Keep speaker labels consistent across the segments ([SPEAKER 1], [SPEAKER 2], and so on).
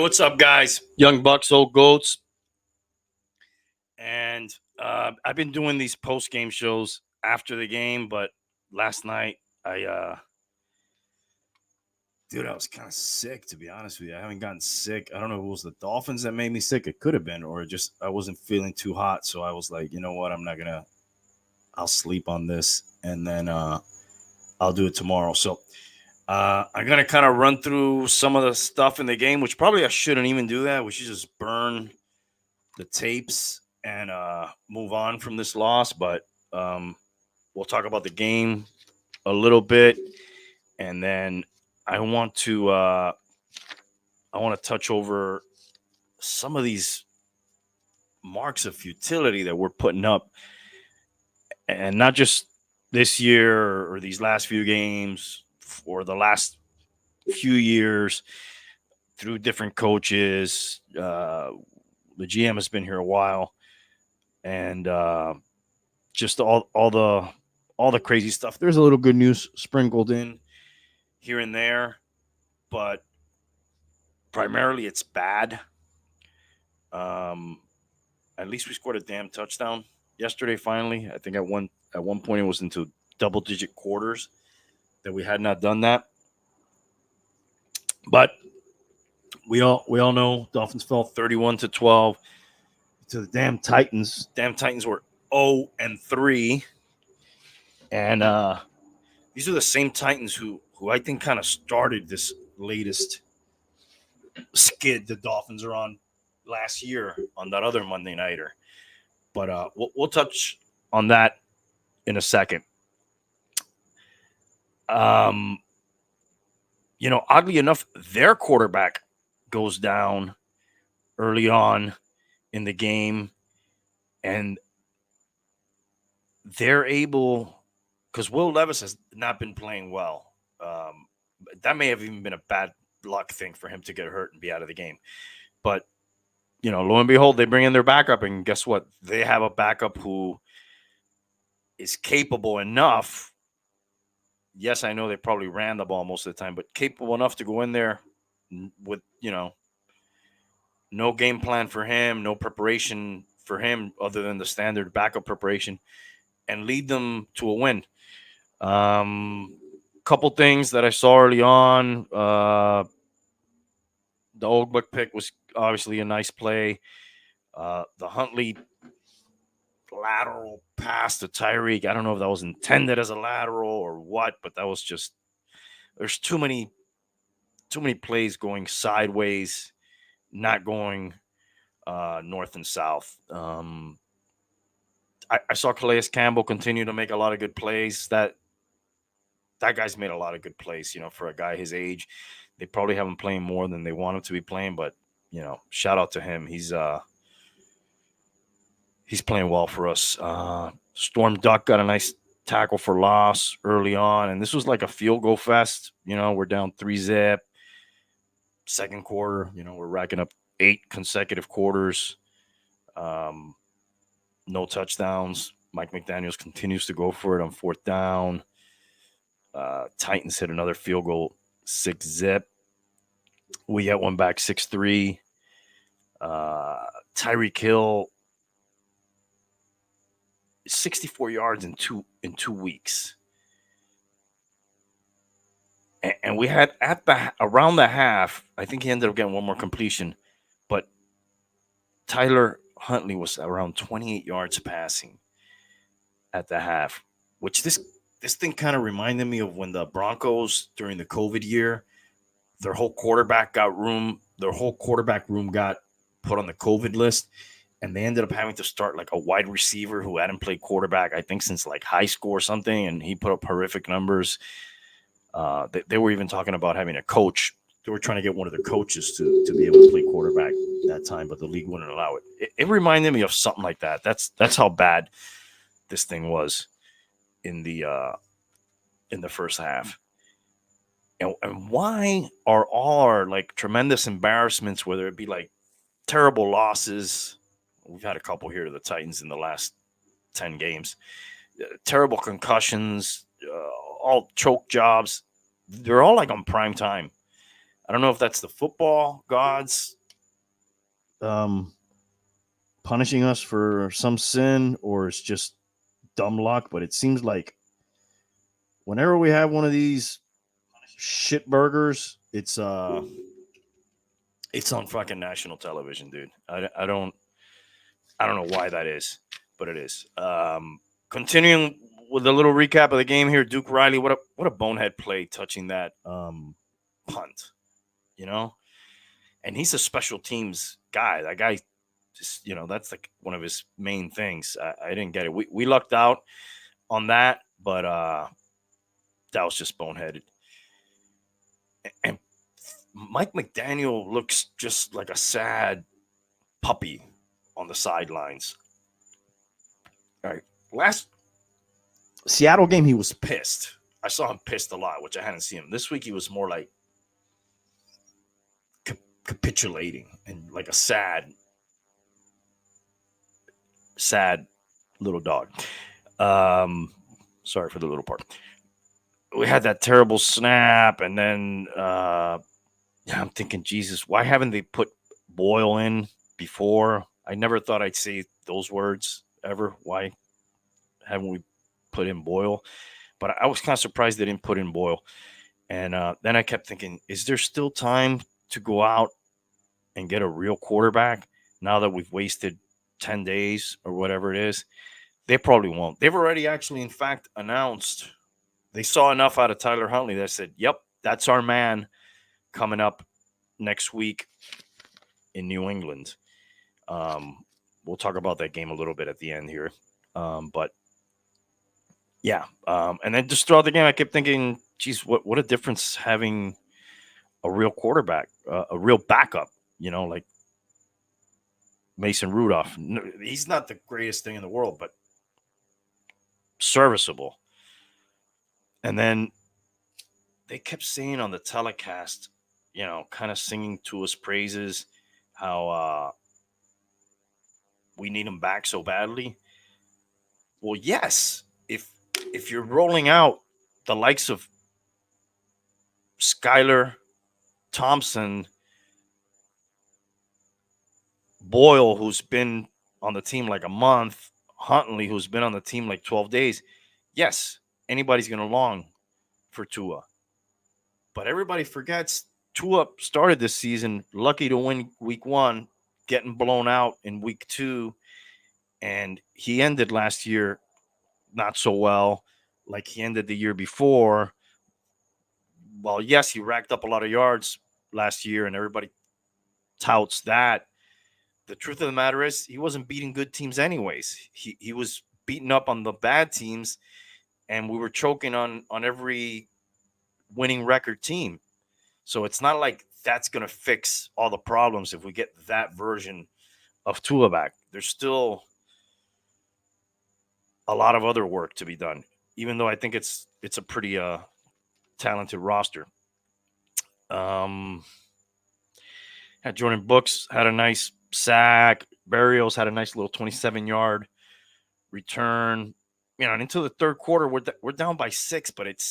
[SPEAKER 1] what's up, guys? Young Bucks, old goats. And I've been doing these post-game shows after the game, but last night I was kind of sick, to be honest with you. I haven't gotten sick. I don't know if it was the Dolphins that made me sick. It could have been, or just I wasn't feeling too hot. So I was like, you know what? I'll sleep on this, and then I'll do it tomorrow. So I'm going to kind of run through some of the stuff in the game, which probably I shouldn't even do that. We should just burn the tapes and move on from this loss. But we'll talk about the game a little bit, and then I want to touch over some of these marks of futility that we're putting up, and not just this year or these last few games or the last few years through different coaches. The GM has been here a while, and just all the crazy stuff. There's a little good news sprinkled in here and there, but primarily it's bad. At least we scored a damn touchdown yesterday. Finally, I think at one point it was into double-digit quarters that we had not done that. But we all know Dolphins fell 31-12 to the damn Titans. Damn Titans were 0-3, and these are the same Titans who I think kind of started this latest skid the Dolphins are on last year on that other Monday nighter. But we'll touch on that in a second. Oddly enough, their quarterback goes down early on in the game, and they're able, because Will Levis has not been playing well. That may have even been a bad luck thing for him to get hurt and be out of the game. But, lo and behold, they bring in their backup, and guess what? They have a backup who is capable enough. Yes, I know they probably ran the ball most of the time, but capable enough to go in there with, no game plan for him, no preparation for him other than the standard backup preparation, and lead them to a win. Couple things that I saw early on. The Ogbuk pick was obviously a nice play. The Huntley lateral pass to Tyreek, I don't know if that was intended as a lateral or what, but that was just, there's too many plays going sideways, not going north and south. I saw Calais Campbell continue to make a lot of good plays. That guy's made a lot of good plays, for a guy his age. They probably have him playing more than they want him to be playing, but shout out to him. He's playing well for us. Storm Duck got a nice tackle for loss early on, and this was like a field goal fest. We're down 3-0. Second quarter, we're racking up 8 consecutive quarters. No touchdowns. Mike McDaniel continues to go for it on 4th down. Titans hit another field goal, 6-0. We get one back, 6-3. Tyreek Hill, 64 yards in two weeks. And we had around the half, I think he ended up getting one more completion, but Tyler Huntley was around 28 yards passing at the half, which this thing kind of reminded me of when the Broncos during the COVID year, their whole quarterback room got put on the COVID list, and they ended up having to start like a wide receiver who hadn't played quarterback, I think, since like high school or something, and he put up horrific numbers. They were even talking about having a coach. They were trying to get one of their coaches to be able to play quarterback that time, but the league wouldn't allow it. It reminded me of something like that. That's how bad this thing was in the first half. And why are all our like tremendous embarrassments, whether it be like terrible losses, we've had a couple here to the Titans in the last 10 games, terrible concussions, all choke jobs, they're all like on prime time. I don't know if that's the football gods
[SPEAKER 2] punishing us for some sin or it's just dumb luck, but it seems like whenever we have one of these shit burgers, it's
[SPEAKER 1] on fucking national television, dude. I don't know why that is, but it is. Continuing with a little recap of the game here, Duke Riley, what a bonehead play touching that punt, you know? And he's a special teams guy. That guy just, that's like one of his main things. I didn't get it. We lucked out on that, but that was just boneheaded. And Mike McDaniel looks just like a sad puppy on the sidelines. All right. Last Seattle game, he was pissed. I saw him pissed a lot, which I hadn't seen him. This week, he was more like capitulating and like a sad little dog. Sorry for the little part. We had that terrible snap, and then I'm thinking, Jesus, why haven't they put Boyle in before? I never thought I'd say those words ever. Why haven't we put in Boyle? But I was kind of surprised they didn't put in Boyle. And then I kept thinking, is there still time to go out and get a real quarterback now that we've wasted 10 days or whatever it is? They probably won't. They've already actually, in fact, announced they saw enough out of Tyler Huntley that said, yep, that's our man coming up next week in New England. We'll talk about that game a little bit at the end here. But yeah. And then just throughout the game, I kept thinking, geez, what a difference having a real quarterback, a real backup, like Mason Rudolph. He's not the greatest thing in the world, but serviceable. And then they kept saying on the telecast, kind of singing to his praises, how we need him back so badly. Well, yes, if you're rolling out the likes of Skylar Thompson, Boyle, who's been on the team like a month, Huntley, who's been on the team like 12 days, yes, anybody's going to long for Tua. But everybody forgets Tua started this season lucky to win week 1, getting blown out in week 2, and he ended last year not so well like he ended the year before. Well, yes, he racked up a lot of yards last year, and everybody touts that. The truth of the matter is he wasn't beating good teams anyways. He was beating up on the bad teams, and we were choking on every winning record team. So it's not like that's going to fix all the problems if we get that version of Tua back. There's still a lot of other work to be done, even though I think it's a pretty talented roster. Jordan Brooks had a nice sack. Berrios had a nice little 27-yard return. And until the third quarter, we're down by 6, but it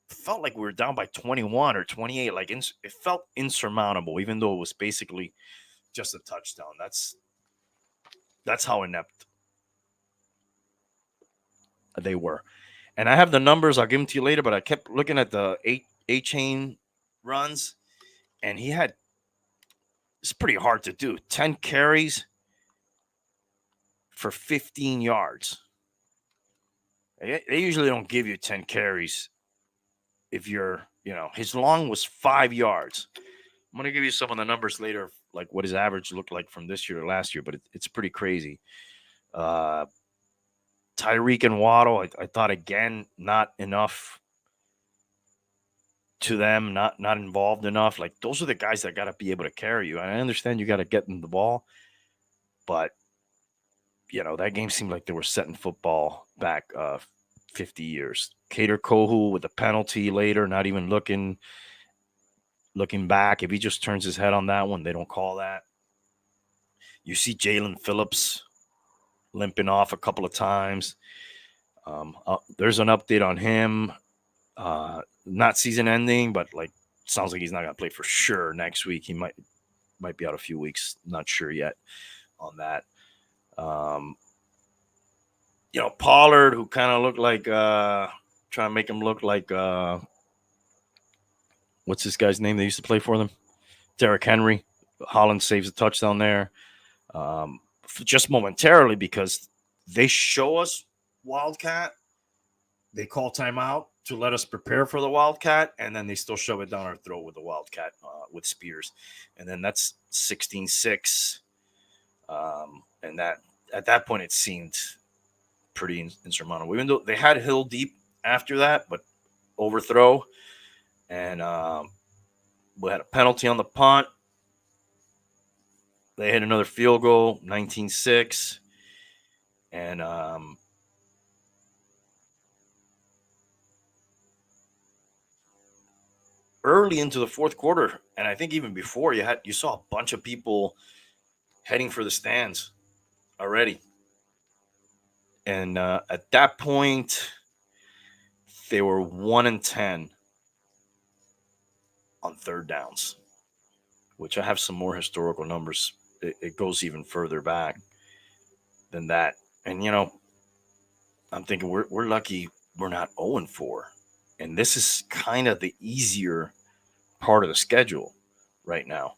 [SPEAKER 1] felt like we were down by 21 or 28. Like it felt insurmountable, even though it was basically just a touchdown. That's how inept they were. And I have the numbers. I'll give them to you later, but I kept looking at the A-chain runs, and it's pretty hard to do. 10 carries for 15 yards. They usually don't give you 10 carries if you're, his long was 5 yards. I'm going to give you some of the numbers later, like what his average looked like from this year to last year, but it's pretty crazy. Tyreek and Waddle, I thought, again, not enough to them, not involved enough. Like, those are the guys that got to be able to carry you. And I understand you got to get them the ball, but, that game seemed like they were setting football back 50 years. Kader Kohu with a penalty later, not even looking back. If he just turns his head on that one, they don't call that. You see Jalen Phillips limping off a couple of times. There's an update on him. Not season ending, but like
[SPEAKER 3] sounds like he's not going to play for sure next week. He might be out a few weeks. Not sure yet on that. Pollard, who kind of looked like trying to make him look like what's this guy's name? They used to play for them, Derrick Henry. Holland saves a touchdown there, just momentarily because they show us Wildcat. They call timeout to let us prepare for the Wildcat, and then they still shove it down our throat with the Wildcat with Spears. And then that's 16-6. And that at that point, it seemed pretty insurmountable. Even though they had Hill deep after that, but overthrow. And we had a penalty on the punt. They hit another field goal, 19-6. And early into the fourth quarter, and I think even before, you saw a bunch of people heading for the stands already. And at that point, they were 1-10 on third downs, which I have some more historical numbers. It goes even further back than that. And, I'm thinking we're lucky we're not 0-4. And this is kind of the easier part of the schedule right now.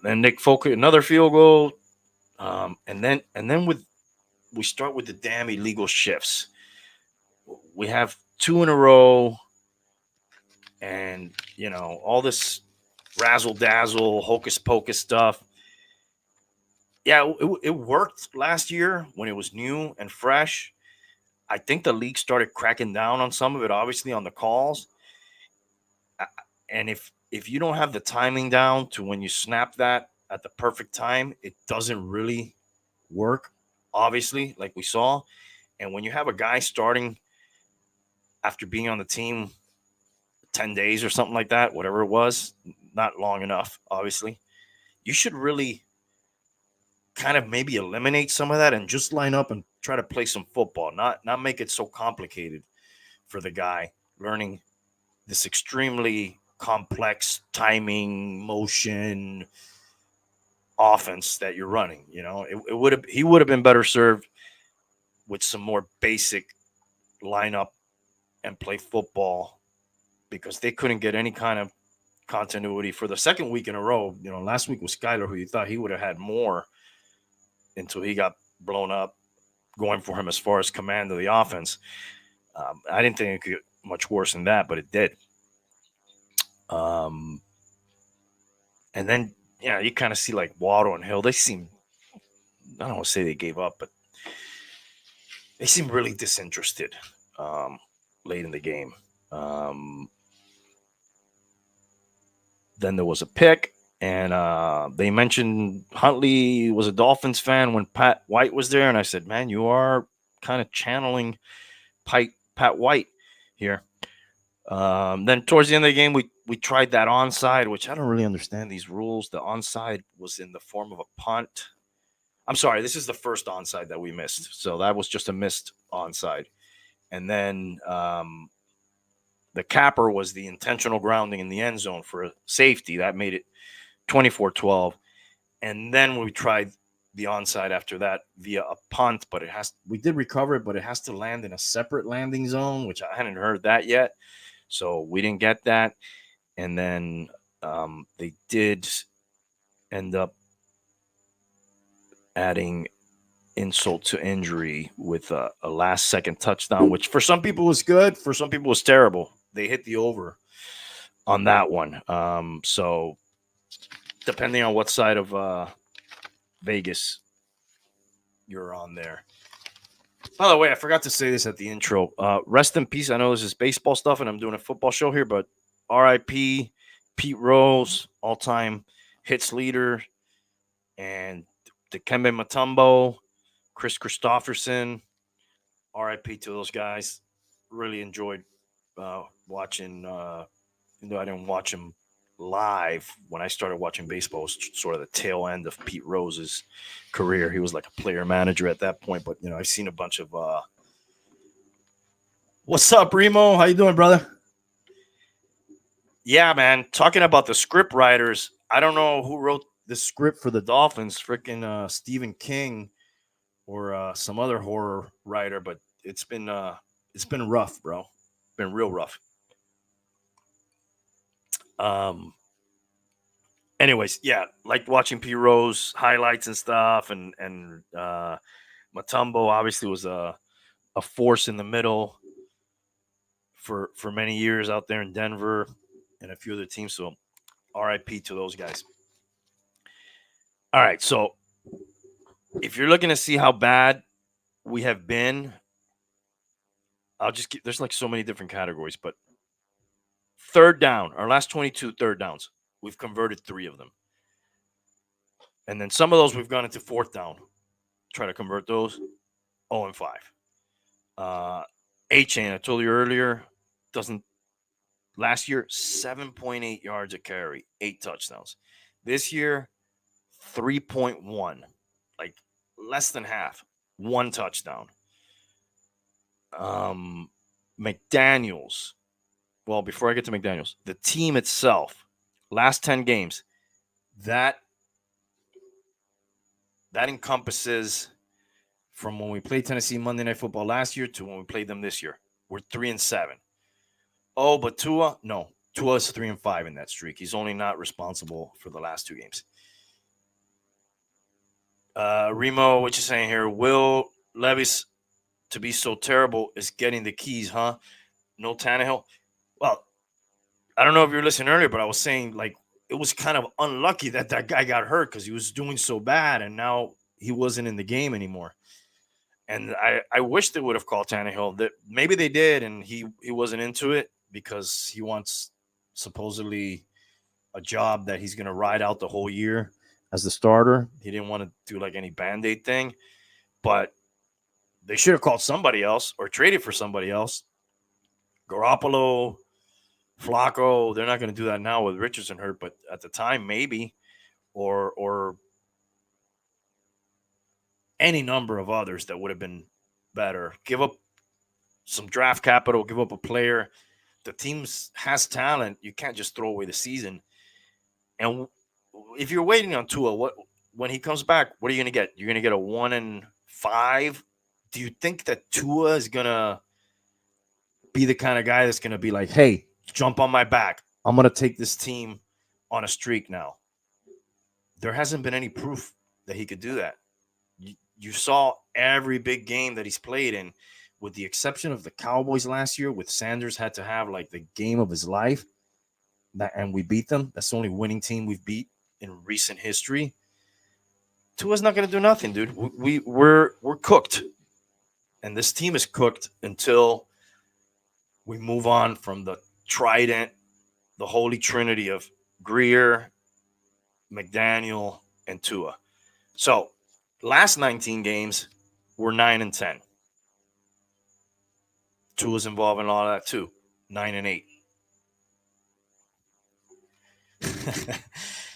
[SPEAKER 3] Then Nick Folk, another field goal. And then we start with the damn illegal shifts. We have 2 in a row, and all this razzle dazzle, hocus pocus stuff. Yeah, it worked last year when it was new and fresh. I think the league started cracking down on some of it, obviously on the calls. And if you don't have the timing down to when you snap that at the perfect time, it doesn't really work, obviously, like we saw. And when you have a guy starting after being on the team 10 days or something like that, whatever it was, not long enough, obviously, you should really kind of maybe eliminate some of that and just line up and try to play some football, not make it so complicated for the guy learning this extremely complex timing, motion offense that you're running. He would have been better served with some more basic lineup and play football, because they couldn't get any kind of continuity for the second week in a row. Last week was Skyler, who you thought he would have had more until he got blown up going for him as far as command of the offense. I didn't think it could get much worse than that, but it did. And then, you kind of see like Waddle and Hill. They seem, I don't want to say they gave up, but they seem really disinterested late in the game. Then there was a pick, and they mentioned Huntley was a Dolphins fan when Pat White was there. And I said, man, you are kind of channeling Pat White here. Then towards the end of the game, we tried that onside, which I don't really understand these rules. The onside was in the form of a punt. I'm sorry, this is the first onside that we missed. So that was just a missed onside. And then the capper was the intentional grounding in the end zone for a safety. That made it 24-12. And then we tried the onside after that via a punt, but we did recover it, but it has to land in a separate landing zone, which I hadn't heard that yet. So we didn't get that. And then they did end up adding insult to injury with a last-second touchdown, which for some people was good, for some people was terrible. They hit the over on that one. So depending on what side of Vegas you're on there. By the way, I forgot to say this at the intro. Rest in peace. I know this is baseball stuff, and I'm doing a football show here, but R.I.P. Pete Rose, all-time hits leader, and Dikembe Mutombo, Chris Christopherson. R.I.P. to those guys. Really enjoyed watching, even though I didn't watch them live. When I started watching baseball, it was sort of the tail end of Pete Rose's career. He was like a player manager at that point, but I've seen a bunch of what's up, Remo? How you doing, brother? Yeah, man. Talking about the script writers, I don't know who wrote the script for the Dolphins, freaking Stephen King or some other horror writer, but it's been rough, bro. Been real rough. Um. Anyways, yeah, like watching P Rose highlights and stuff, and Matumbo obviously was a force in the middle for many years out there in Denver and a few other teams. So, RIP to those guys. All right, so if you're looking to see how bad we have been, I'll just get there's like so many different categories, but third down, our last 22 third downs, we've converted 3 of them. And then some of those we've gone into fourth down, try to convert those 0 and 5. A-Chain, I told you earlier, doesn't last year 7.8 yards a carry, 8 touchdowns. This year 3.1, like less than half, 1 touchdown. McDaniels. Well, before I get to McDaniels, the team itself, last 10 games, that encompasses from when we played Tennessee Monday Night Football last year to when we played them this year. We're 3-7. Oh, but Tua, no. Tua is 3-5 in that streak. He's only not responsible for the last 2 games. Remo, what you saying here? Will Levis to be so terrible is getting the keys, huh? No Tannehill. Well, I don't know if you were listening earlier, but I was saying like it was kind of unlucky that guy got hurt because he was doing so bad, and now he wasn't in the game anymore. And I wish they would have called Tannehill. That maybe they did, and he wasn't into it because he wants supposedly a job that he's going to ride out the whole year as the starter. He didn't want to do like any Band-Aid thing, but they should have called somebody else or traded for somebody else. Garoppolo, Flacco, they're not going to do that now with Richardson hurt, but at the time, maybe, or any number of others that would have been better. Give up some draft capital, give up a player. The team has talent. You can't just throw away the season. And if you're waiting on Tua, when he comes back, what are you going to get? You're going to get a 1-5. Do you think that Tua is going to be the kind of guy that's going to be like, hey, jump on my back. I'm going to take this team on a streak now? There hasn't been any proof that he could do that. You saw every big game that he's played in, with the exception of the Cowboys last year, with Sanders had to have like the game of his life, and we beat them. That's the only winning team we've beat in recent history. Tua's not going to do nothing, dude. We're cooked, and this team is cooked until we move on from the trident, the holy trinity of Greer, McDaniel, and Tua. So last 19 games, we're 9-10. Tua's involved in all of that too. 9-8.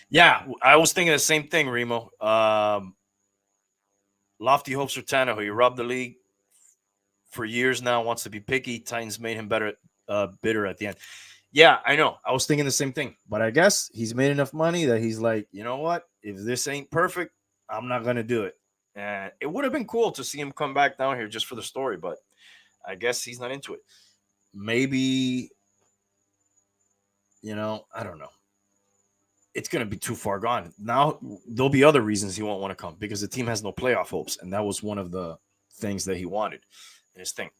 [SPEAKER 3] Yeah, I was thinking the same thing, Remo. Lofty hopes for Tannehill. He robbed the league for years now, wants to be picky. Titans made him bitter at the end. Yeah, I know. I was thinking the same thing. But I guess he's made enough money that he's like, you know what? If this ain't perfect, I'm not going to do it. And it would have been cool to see him come back down here just for the story, but I guess he's not into it. Maybe, I don't know. It's going to be too far gone. Now, there'll be other reasons he won't want to come because the team has no playoff hopes. And that was one of the things that he wanted in his thing.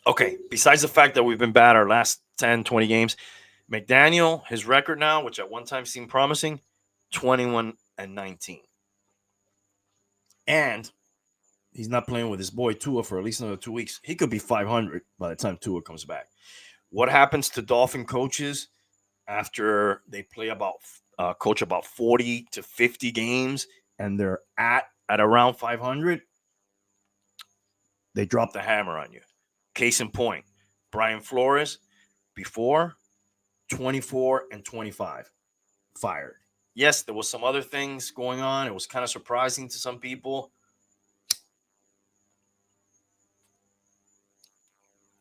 [SPEAKER 3] Okay, besides the fact that we've been bad our last 10, 20 games, McDaniel, his record now, which at one time seemed promising, 21-19. And he's not playing with his boy Tua for at least another 2 weeks. He could be 500 by the time Tua comes back. What happens to Dolphin coaches after they play coach about 40 to 50 games and they're at around 500? They drop the hammer on you. Case in point, Brian Flores, before 24-25, fired. Yes, there was some other things going on. It was kind of surprising to some people.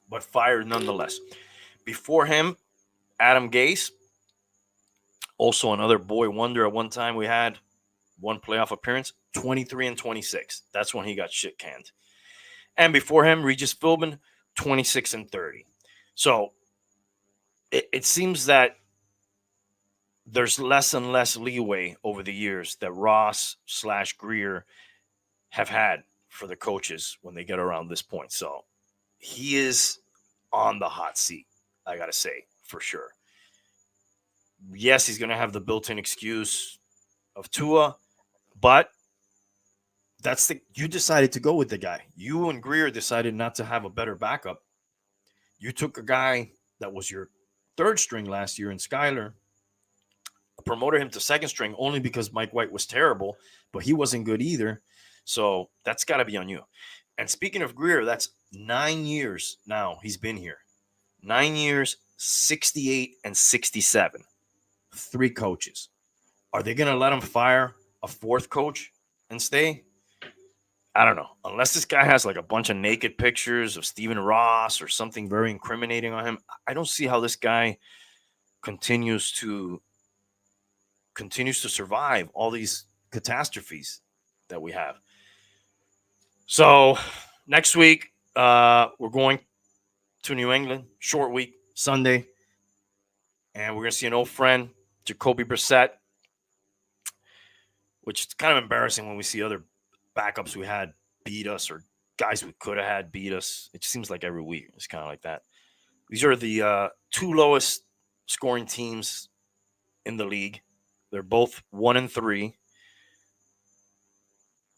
[SPEAKER 3] But fired nonetheless. before him, Adam Gase, also another boy wonder at one time we had, one playoff appearance, 23-26. That's when he got shit canned. And before him, Regis Philbin, 26-30. So it seems that there's less and less leeway over the years that Ross/Greer have had for the coaches when they get around this point. So he is on the hot seat, I got to say, for sure. Yes, he's going to have the built-in excuse of Tua, but you decided to go with the guy. You and Greer decided not to have a better backup. You took a guy that was your third string last year in Skyler, promoted him to second string only because Mike White was terrible, but he wasn't good either. So that's got to be on you. And speaking of Greer, that's 9 years now he's been here. 9 years, 68-67. 3 coaches. Are they going to let him fire a 4th coach and stay? I don't know. Unless this guy has like a bunch of naked pictures of Stephen Ross or something very incriminating on him, I don't see how this guy continues to survive all these catastrophes that we have. So next week, we're going to New England, short week, Sunday, and we're going to see an old friend, Jacoby Brissett, which is kind of embarrassing when we see other backups we had beat us or guys we could have had beat us. It seems like every week it's kind of like that. These are the 2 lowest scoring teams in the league. They're both 1-3.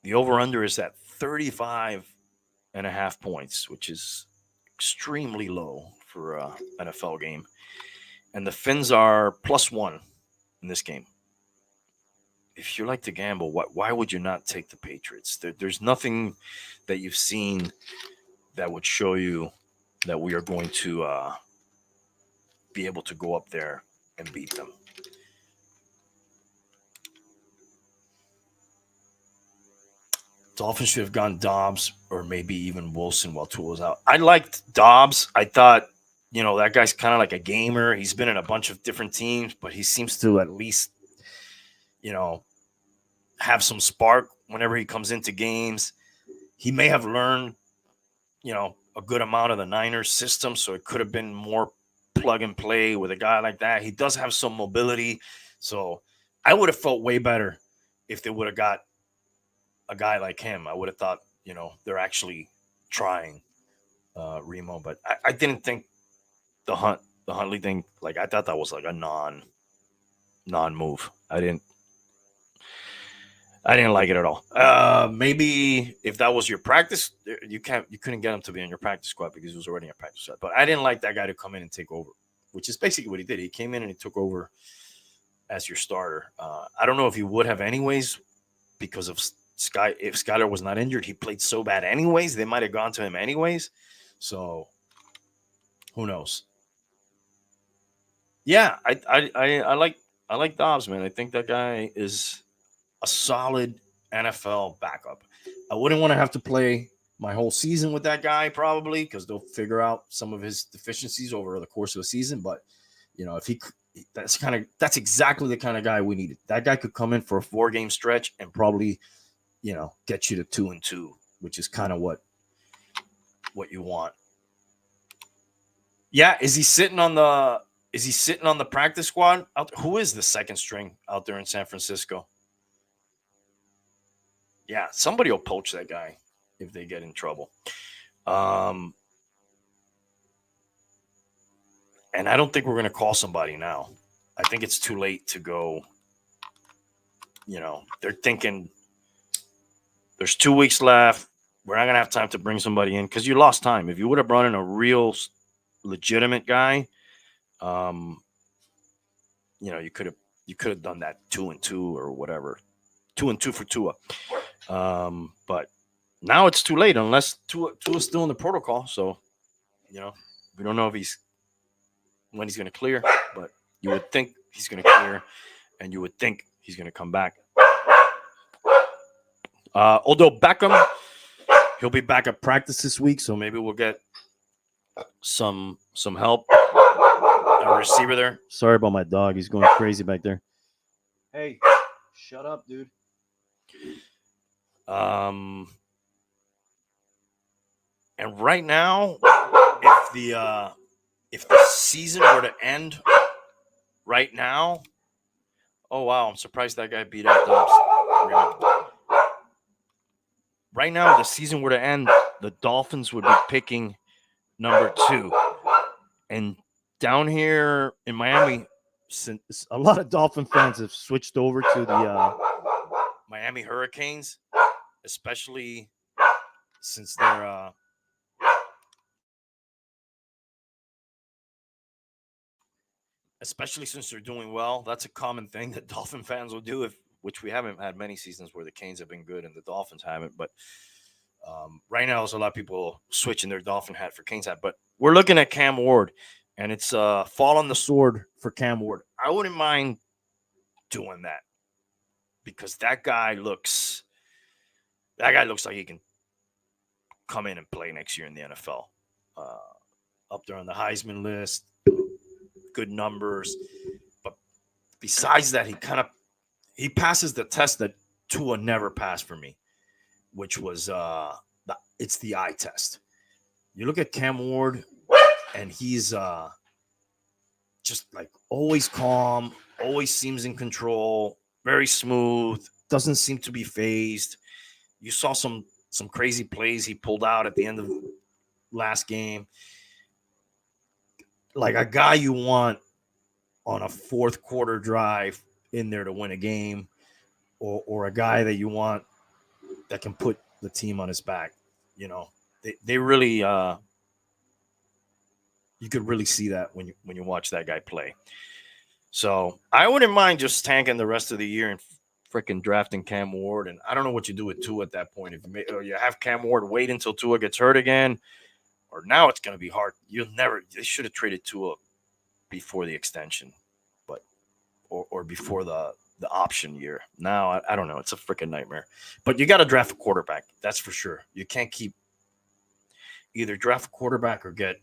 [SPEAKER 3] The over-under is at 35.5 points, which is extremely low for an NFL game. And the Finns are +1 in this game. If you like to gamble, why would you not take the Patriots? There's nothing that you've seen that would show you that we are going to be able to go up there and beat them. Dolphins should have gone Dobbs or maybe even Wilson while Tua was out. I liked Dobbs. I thought, that guy's kind of like a gamer. He's been in a bunch of different teams, but he seems to at least, have some spark whenever he comes into games. He may have learned, a good amount of the Niners system, so it could have been more plug and play with a guy like that. He does have some mobility, so I would have felt way better if they would have got a guy like him. I would have thought, they're actually trying Remo, but I didn't think the Huntley thing, like I thought that was like a non-move. I didn't like it at all. Maybe if that was your practice, you couldn't get him to be on your practice squad because he was already in your practice squad. But I didn't like that guy to come in and take over, which is basically what he did. He came in and he took over as your starter. I don't know if he would have anyways because of if Skyler was not injured. He played so bad anyways. They might have gone to him anyways. So who knows? Yeah, I like Dobbs, man. I think that guy is a solid NFL backup. I wouldn't want to have to play my whole season with that guy probably because they'll figure out some of his deficiencies over the course of a season. But that's exactly the kind of guy we needed. That guy could come in for a 4-game stretch and probably, get you to 2-2, which is kind of what you want. Yeah, is he sitting on the practice squad? Who is the second string out there in San Francisco? Yeah, somebody will poach that guy if they get in trouble. And I don't think we're going to call somebody now. I think it's too late to go. They're thinking there's 2 weeks left. We're not going to have time to bring somebody in because you lost time. If you would have brought in a real legitimate guy, you could have done that 2-2 or whatever. 2-2 for Tua. But now it's too late unless Tua's still in the protocol. So, we don't know when he's going to clear, but you would think he's going to clear and you would think he's going to come back. Although Beckham, he'll be back at practice this week, so maybe we'll get some help a receiver there.
[SPEAKER 2] Sorry about my dog. He's going crazy back there. Hey, shut up, dude.
[SPEAKER 3] And right now, if the season were to end right now, oh wow, I'm surprised that guy beat out Dobbs. Right now, if the season were to end, the Dolphins would be picking number 2. And down here in Miami,
[SPEAKER 2] Since a lot of Dolphin fans have switched over to the
[SPEAKER 3] Miami Hurricanes, especially since they're doing well. That's a common thing that Dolphin fans will do, which we haven't had many seasons where the Canes have been good and the Dolphins haven't. But right now, there's a lot of people switching their Dolphin hat for Canes hat. But we're looking at Cam Ward, and it's fall on the sword for Cam Ward. I wouldn't mind doing that because that guy looks like he can come in and play next year in the NFL. Up there on the Heisman list, good numbers. But besides that, he passes the test that Tua never passed for me, which was it's the eye test. You look at Cam Ward, and he's just like always calm, always seems in control, very smooth, doesn't seem to be phased. You saw some crazy plays he pulled out at the end of last game. Like a guy you want on a fourth quarter drive in there to win a game, or a guy that you want that can put the team on his back. You know, they really you could really see that when you watch that guy play. So I wouldn't mind just tanking the rest of the year and freaking drafting Cam Ward. And I don't know what you do with Tua at that point. If you have Cam Ward wait until Tua gets hurt again, or now it's going to be hard. They should have traded Tua before the extension, but or before the option year. Now I don't know. It's a freaking nightmare. But you got to draft a quarterback. That's for sure. You can't keep either draft a quarterback or get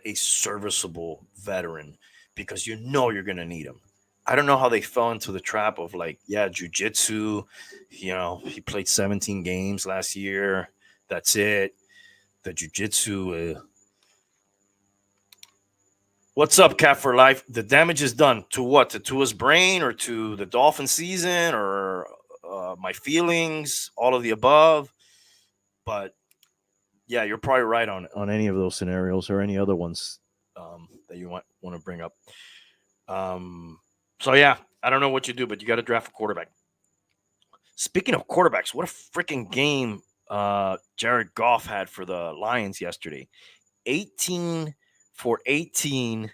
[SPEAKER 3] a serviceable veteran because you know you're going to need him. I don't know how they fell into the trap of jiu-jitsu. You know, he played 17 games last year. That's it. The jiu-jitsu. What's up, Cat for Life? The damage is done. To what? To his brain or to the Dolphin season or my feelings? All of the above. But yeah, you're probably right on
[SPEAKER 2] any of those scenarios or any other ones
[SPEAKER 3] that you want to bring up. So yeah, I don't know what you do, but you got to draft a quarterback. Speaking of quarterbacks, what a freaking game Jared Goff had for the Lions yesterday. 18 for 18,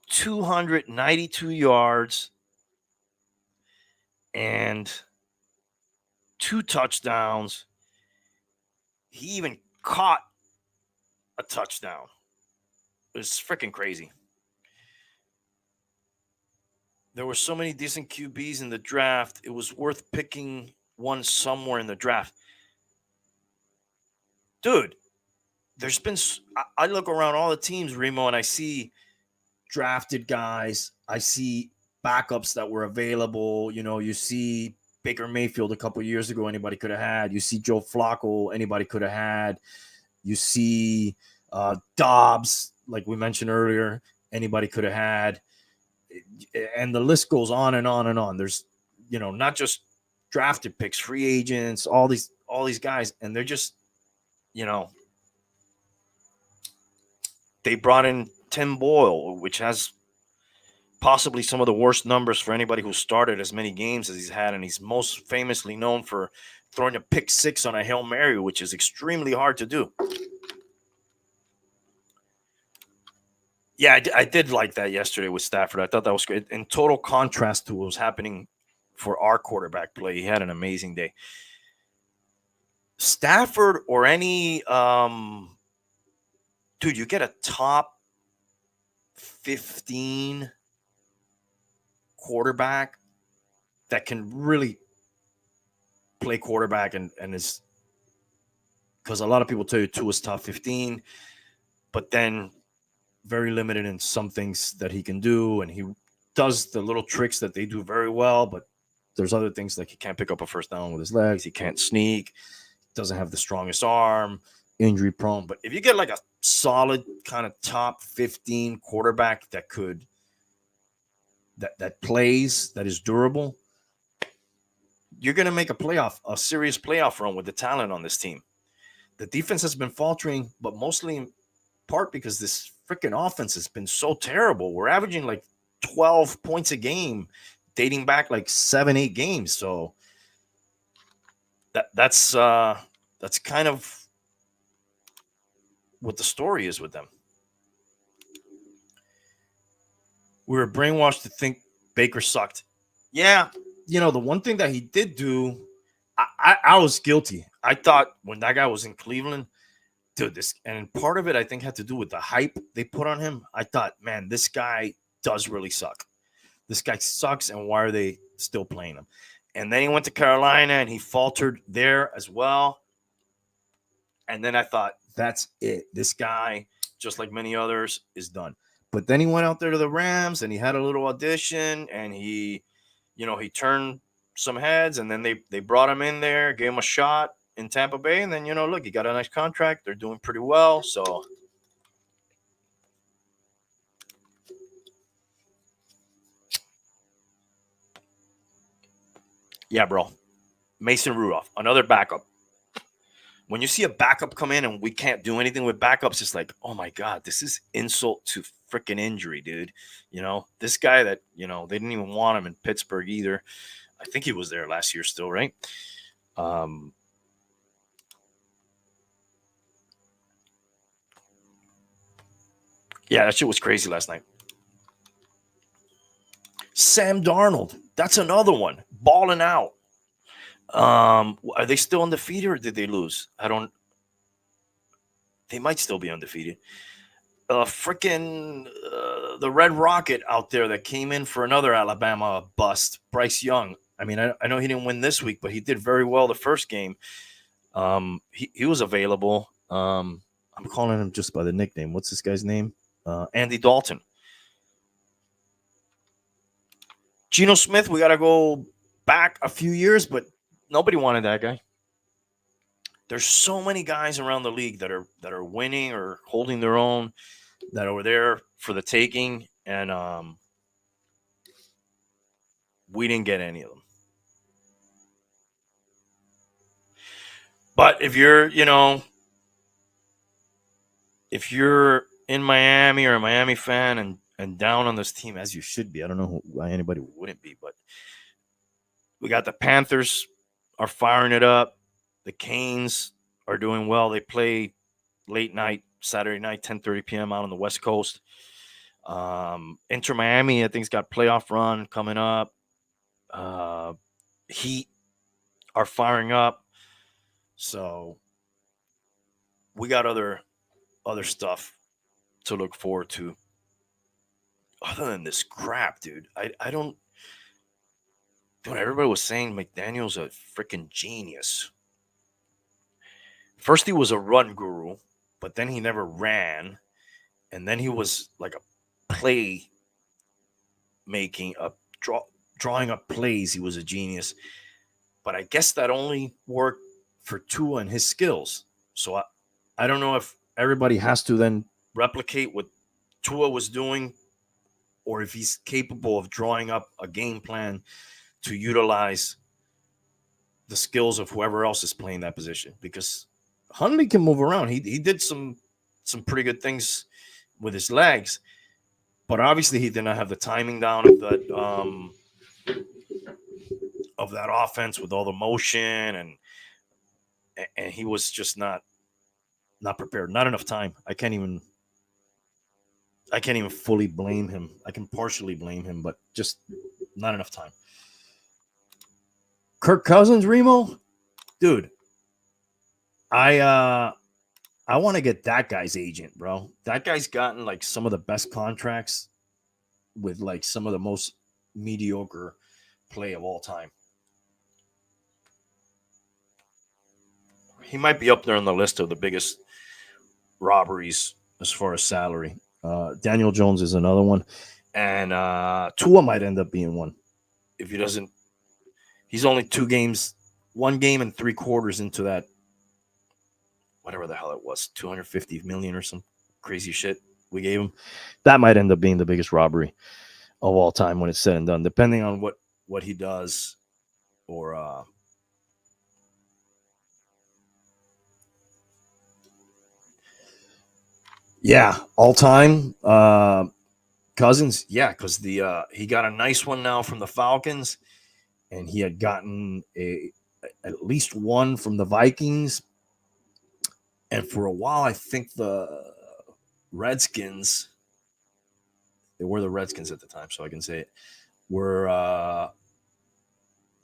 [SPEAKER 3] 292 yards, and 2 touchdowns. He even caught a touchdown. It's freaking crazy. There were so many decent QBs in the draft. It was worth picking one somewhere in the draft. Dude, there's been... I look around all the teams, Remo, and I see drafted guys. I see backups that were available. You know, you see Baker Mayfield a couple years ago, anybody could have had. You see Joe Flacco, anybody could have had. You see Dobbs, like we mentioned earlier, anybody could have had. And the list goes on and on and on. There's, you know, not just drafted picks, free agents, all these guys, and they're just, you know, they brought in Tim Boyle, which has possibly some of the worst numbers for anybody who started as many games as he's had, and he's most famously known for throwing a pick 6 on a Hail Mary, which is extremely hard to do. Yeah, I did like that yesterday with Stafford. I thought that was great. In total contrast to what was happening for our quarterback play, he had an amazing day. Stafford or any dude, you get a top 15 quarterback that can really play quarterback and is, because a lot of people tell you Tua's top 15, but then very limited in some things that he can do, and he does the little tricks that they do very well, but there's other things like he can't pick up a first down with his legs, he can't sneak, doesn't have the strongest arm, injury prone. But if you get like a solid kind of top 15 quarterback that could that plays, that is durable, you're going to make a serious playoff run with the talent on this team. The defense has been faltering, but mostly in part because this freaking offense has been so terrible. We're averaging like 12 points a game, dating back like 7-8 games. So that's kind of what the story is with them. We were brainwashed to think Baker sucked. Yeah, the one thing that he did do, I was guilty. I thought when that guy was in Cleveland, dude, and part of it I think had to do with the hype they put on him. I thought, man, this guy does really suck. This guy sucks, and why are they still playing him? And then he went to Carolina, and he faltered there as well. And then I thought, that's it. This guy, just like many others, is done. But then he went out there to the Rams, and he had a little audition, and he turned some heads, and then they brought him in there, gave him a shot in Tampa Bay, and then, look, he got a nice contract. They're doing pretty well, so yeah, bro. Mason Rudolph, another backup. When you see a backup come in and we can't do anything with backups, it's like, oh my God, this is insult to freaking injury, dude. This guy that, they didn't even want him in Pittsburgh either. I think he was there last year still, right? Yeah, that shit was crazy last night. Sam Darnold, that's another one, balling out. Are they still undefeated or did they lose? They might still be undefeated. Freaking the Red Rocket out there that came in for another Alabama bust, Bryce Young. I mean, I know he didn't win this week, but he did very well the first game. He was available. I'm calling him just by the nickname. What's this guy's name? Andy Dalton. Geno Smith, we got to go back a few years, but nobody wanted that guy. There's so many guys around the league that are winning or holding their own, that are there for the taking, and we didn't get any of them. But if you're in Miami or a Miami fan and down on this team, as you should be, I don't know why anybody wouldn't be, but we got the Panthers are firing it up. The Canes are doing well. They play late night, Saturday night, 10:30 p.m. out on the West Coast. Inter Miami, I think, has got playoff run coming up. Heat are firing up. So we got other stuff to look forward to. Other than this crap, dude, I don't. Dude, everybody was saying McDaniel's a freaking genius. First, he was a run guru, but then he never ran. And then he was like a play making, drawing up plays. He was a genius. But I guess that only worked for Tua and his skills. So I don't know if everybody has to then replicate what Tua was doing, or if he's capable of drawing up a game plan to utilize the skills of whoever else is playing that position. Because Hundley can move around. He did some pretty good things with his legs, but obviously he did not have the timing down of that offense with all the motion, and he was just not prepared. Not enough time. I can't even fully blame him. I can partially blame him, but just not enough time. Kirk Cousins, Remo, dude. I want to get that guy's agent, bro. That guy's gotten like some of the best contracts with like some of the most mediocre play of all time. He might be up there on the list of the biggest robberies as far as salary.
[SPEAKER 2] Daniel Jones is another one.
[SPEAKER 3] And
[SPEAKER 2] Tua might end up being one.
[SPEAKER 3] if he doesn't, he's only 1 game and 3 quarters into that, whatever the hell it was, 250 million or some crazy shit we gave him.
[SPEAKER 2] That might end up being the biggest robbery of all time when it's said and done,
[SPEAKER 3] Depending on what he does, or
[SPEAKER 2] yeah, all time.
[SPEAKER 3] Cousins, yeah, because he got a nice one now from the Falcons, and he had gotten at least one from the Vikings, and for a while I think the Redskins, they were the Redskins at the time, so I can say it, were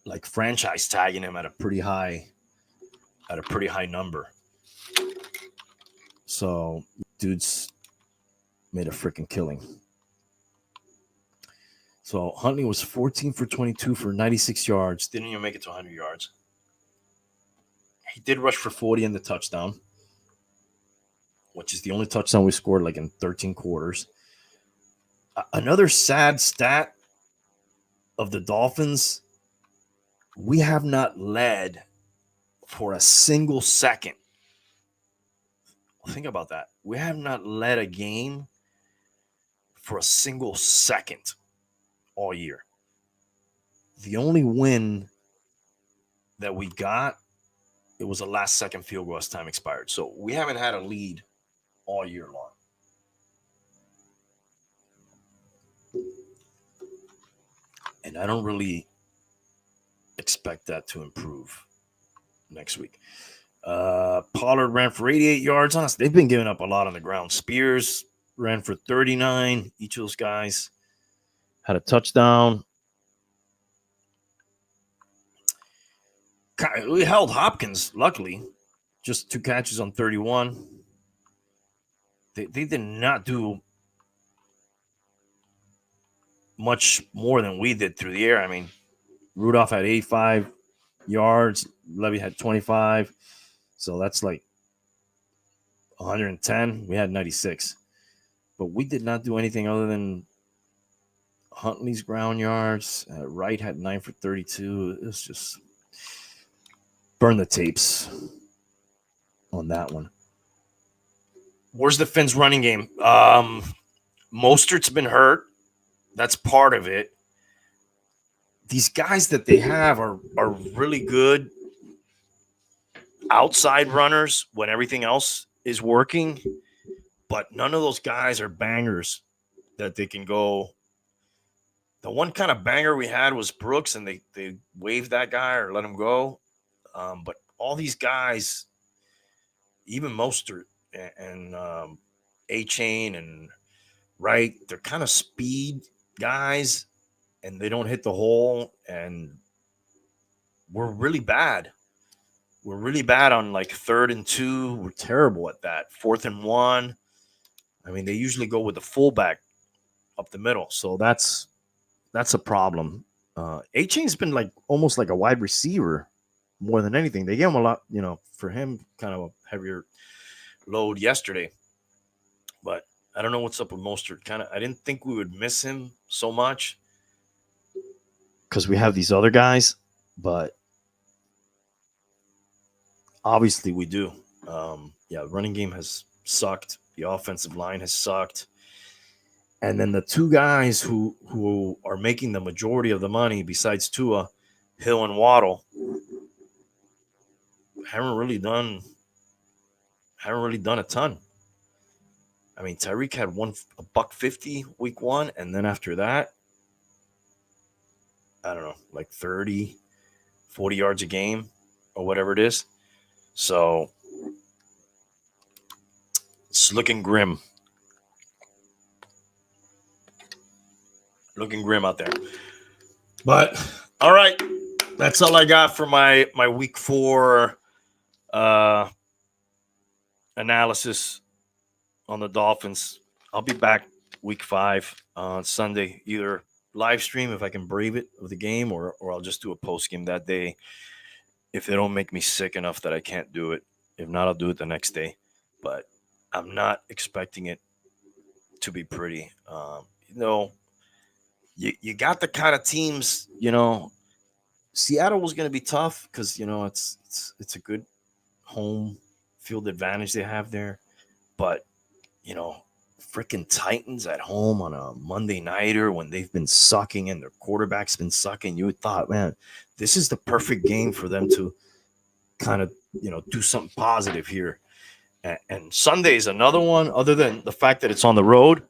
[SPEAKER 3] like franchise tagging him at a pretty high number.
[SPEAKER 2] So dude's made a freaking killing.
[SPEAKER 3] So Huntley was 14 for 22 for 96 yards. Didn't even make it to 100 yards. He did rush for 40 in the touchdown, which is the only touchdown we scored like in 13 quarters. Another sad stat of the Dolphins, we have not led for a single second. Think about that. We have not led a game for a single second all year. The only win that we got, it was a last second field goal as time expired. So we haven't had a lead all year long. And I don't really expect that to improve next week. Pollard ran for 88 yards on us. They've been giving up a lot on the ground. Spears ran for 39. Each of those guys
[SPEAKER 2] had a touchdown.
[SPEAKER 3] We held Hopkins, luckily. Just 2 catches on 31. They did not do much more than we did through the air. I mean, Rudolph had 85 yards. Levy had 25. So that's like 110. We had 96. But we did not do anything other than Huntley's ground yards. Wright had 9 for 32. It was just burn the tapes on that one. Where's the Finns running game? Mostert's been hurt. That's part of it. These guys that they have are really good outside runners when everything else is working, but none of those guys are bangers that they can go. The one kind of banger we had was Brooks, and they waived that guy or let him go. But all these guys, even Mostert and A-Chain and Wright, they're kind of speed guys, and they don't hit the hole, and we're really bad. We're really bad on like 3rd and 2. We're terrible at that. 4th and 1. I mean, they usually go with the fullback up the middle, so that's a problem. A-Chain's been like almost like a wide receiver more than anything. They gave him a lot, for him, kind of a heavier load yesterday. But I don't know what's up with Mostert. I didn't think we would miss him so much
[SPEAKER 2] because we have these other guys, but
[SPEAKER 3] obviously we do. The running game has sucked. The offensive line has sucked. And then the 2 guys who are making the majority of the money besides Tua, Hill and Waddle, haven't really done a ton. I mean, Tyreek had $150 week 1, and then after that, I don't know, like 30, 40 yards a game or whatever it is. So it's looking grim. Looking grim out there. But all right, that's all I got for my week 4 analysis on the Dolphins. I'll be back week 5 on Sunday, either live stream if I can brave it of the game, or I'll just do a post game that day if they don't make me sick enough that I can't do it. If not, I'll do it the next day. But I'm not expecting it to be pretty. You got the kind of teams. Seattle was going to be tough because it's a good home field advantage they have there, but freaking Titans at home on a Monday nighter when they've been sucking and their quarterback's been sucking, you would thought, man, this is the perfect game for them to kind of do something positive here. And Sunday is another one, other than the fact that it's on the road,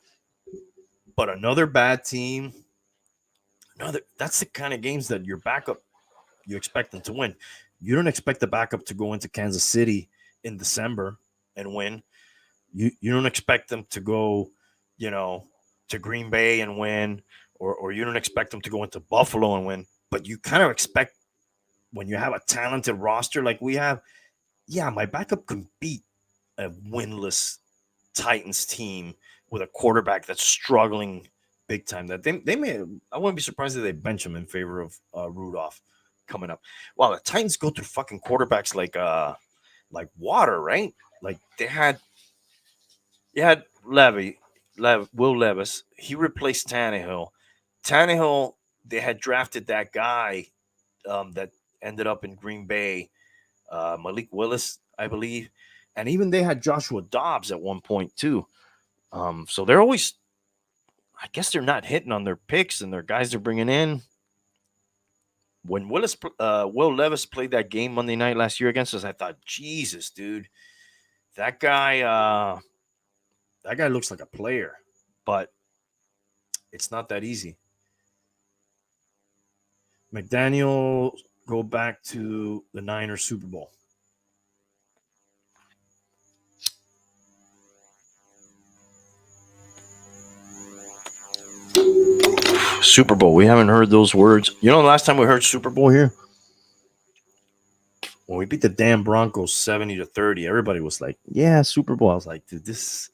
[SPEAKER 3] but another bad team. That's the kind of games that your backup, you expect them to win. You don't expect the backup to go into Kansas City in December and win. You don't expect them to go, to Green Bay and win, or you don't expect them to go into Buffalo and win. But you kind of expect, when you have a talented roster like we have, my backup can beat a winless Titans team with a quarterback that's struggling big time. That they may, I wouldn't be surprised if they bench him in favor of Rudolph coming up. Wow, the Titans go through fucking quarterbacks like water, right? Like they had Will Levis. He replaced Tannehill. They had drafted that guy that ended up in Green Bay, Malik Willis, I believe. And even they had Joshua Dobbs at one point too. So they're always, I guess they're not hitting on their picks and their guys they're bringing in. When Will Levis played that game Monday night last year against us, I thought, Jesus, dude, that guy looks like a player, but it's not that easy. McDaniel go back to the Niners Super Bowl. Super Bowl. We haven't heard those words. The last time we heard Super Bowl here? When we beat the damn Broncos 70-30, everybody was like, yeah, Super Bowl. I was like, dude, this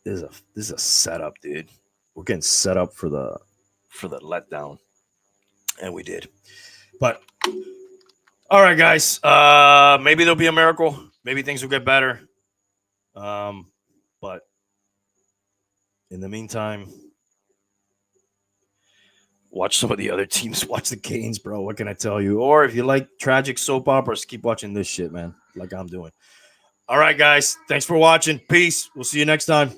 [SPEAKER 3] is a setup, dude. We're getting set up for the letdown. And we did. But all right, guys. Maybe there'll be a miracle. Maybe things will get better. But in the meantime, watch some of the other teams. Watch the Canes, bro. What can I tell you? Or if you like tragic soap operas, keep watching this shit, man, like I'm doing. All right, guys. Thanks for watching. Peace. We'll see you next time.